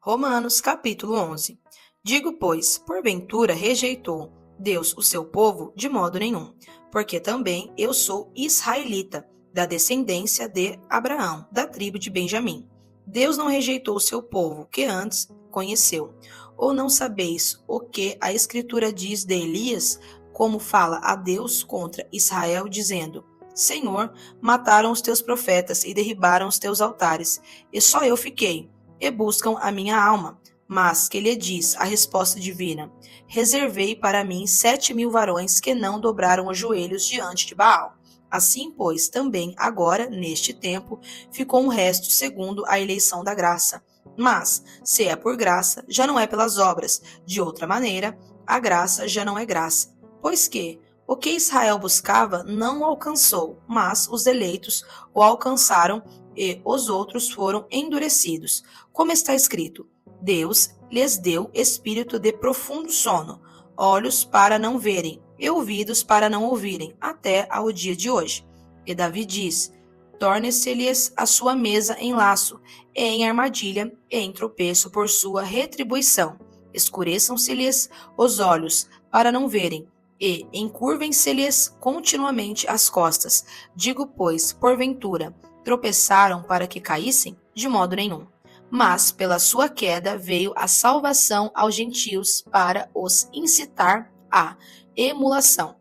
Romanos capítulo 11. Digo, pois, porventura rejeitou Deus o seu povo? De modo nenhum, porque também eu sou israelita, da descendência de Abraão, da tribo de Benjamim. Deus não rejeitou o seu povo, que antes conheceu. Ou não sabeis o que a Escritura diz de Elias, como fala a Deus contra Israel, dizendo: Senhor, mataram os teus profetas e derribaram os teus altares, e só eu fiquei, e buscam a minha alma. Mas que lhe diz a resposta divina: reservei para mim 7.000 varões que não dobraram os joelhos diante de Baal. Assim, pois, também agora, neste tempo, ficou um resto segundo a eleição da graça. Mas, se é por graça, já não é pelas obras. De outra maneira, a graça já não é graça. Pois que o que Israel buscava não o alcançou, mas os eleitos o alcançaram e os outros foram endurecidos. Como está escrito: Deus lhes deu espírito de profundo sono, olhos para não verem e ouvidos para não ouvirem, até ao dia de hoje. E Davi diz: torne-se-lhes a sua mesa em laço, e em armadilha, e em tropeço por sua retribuição. Escureçam-se-lhes os olhos para não verem, e encurvem-se-lhes continuamente as costas. Digo, pois, porventura, tropeçaram para que caíssem? De modo nenhum. Mas pela sua queda veio a salvação aos gentios para os incitar à emulação.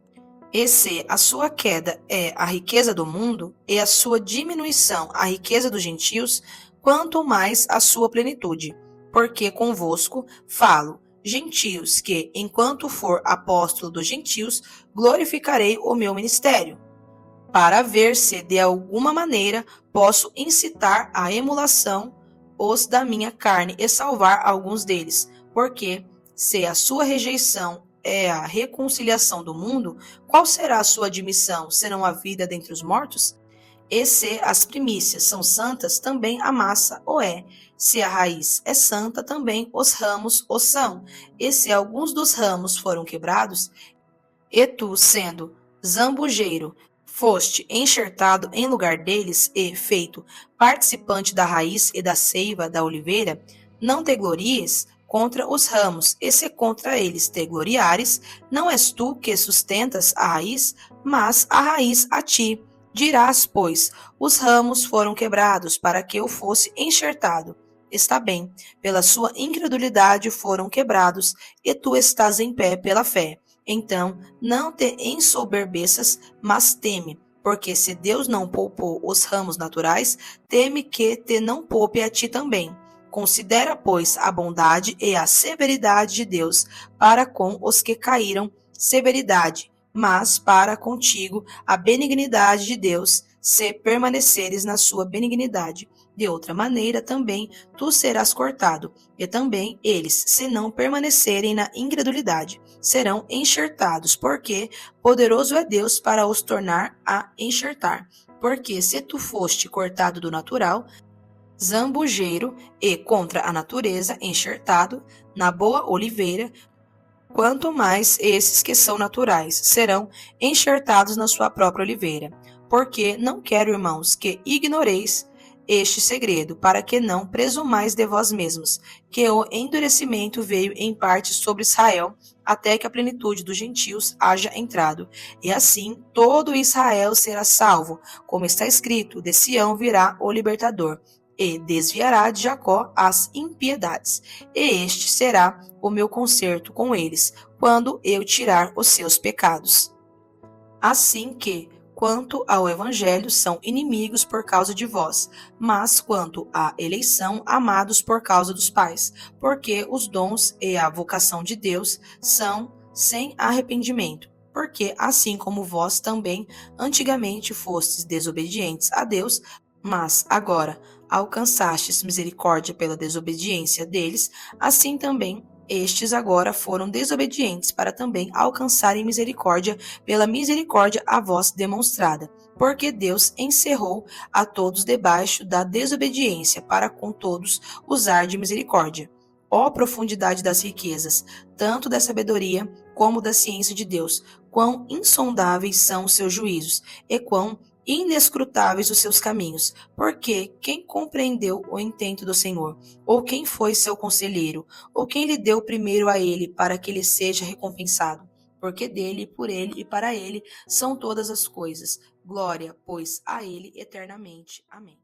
E se a sua queda é a riqueza do mundo, e a sua diminuição a riqueza dos gentios, quanto mais a sua plenitude. Porque convosco falo, gentios, que, enquanto for apóstolo dos gentios, glorificarei o meu ministério, para ver se de alguma maneira posso incitar à emulação os da minha carne e salvar alguns deles. Porque, se a sua rejeição é a reconciliação do mundo, qual será a sua admissão, senão a vida dentre os mortos? E se as primícias são santas, também a massa o é. Se a raiz é santa, também os ramos o são. E se alguns dos ramos foram quebrados, e tu, sendo zambujeiro, foste enxertado em lugar deles e feito participante da raiz e da seiva da oliveira, não te glories contra os ramos, e se contra eles te gloriares, não és tu que sustentas a raiz, mas a raiz a ti. Dirás, pois, os ramos foram quebrados para que eu fosse enxertado. Está bem, pela sua incredulidade foram quebrados, e tu estás em pé pela fé. Então, não te ensoberbeças, mas teme, porque se Deus não poupou os ramos naturais, teme que te não poupe a ti também. Considera, pois, a bondade e a severidade de Deus para com os que caíram, severidade, mas para contigo a benignidade de Deus, se permaneceres na sua benignidade. De outra maneira também tu serás cortado, e também eles, se não permanecerem na incredulidade, serão enxertados, porque poderoso é Deus para os tornar a enxertar. Porque se tu foste cortado do natural, zambujeiro, e contra a natureza enxertado, na boa oliveira, quanto mais esses que são naturais serão enxertados na sua própria oliveira. Porque não quero, irmãos, que ignoreis este segredo, para que não presumais de vós mesmos, que o endurecimento veio em parte sobre Israel, até que a plenitude dos gentios haja entrado. E assim todo Israel será salvo, como está escrito: de Sião virá o libertador, e desviará de Jacó as impiedades. E este será o meu concerto com eles, quando eu tirar os seus pecados. Assim que, quanto ao evangelho, são inimigos por causa de vós, mas quanto à eleição, amados por causa dos pais, porque os dons e a vocação de Deus são sem arrependimento. Porque, assim como vós também antigamente fostes desobedientes a Deus, mas agora alcançastes misericórdia pela desobediência deles, assim também estes agora foram desobedientes para também alcançarem misericórdia pela misericórdia a vós demonstrada. Porque Deus encerrou a todos debaixo da desobediência, para com todos usar de misericórdia. Ó profundidade das riquezas, tanto da sabedoria como da ciência de Deus, quão insondáveis são os seus juízos, e quão inescrutáveis os seus caminhos, porque quem compreendeu o intento do Senhor? Ou quem foi seu conselheiro? Ou quem lhe deu primeiro a ele, para que ele seja recompensado? Porque dele, por ele e para ele são todas as coisas. Glória, pois, a ele eternamente. Amém.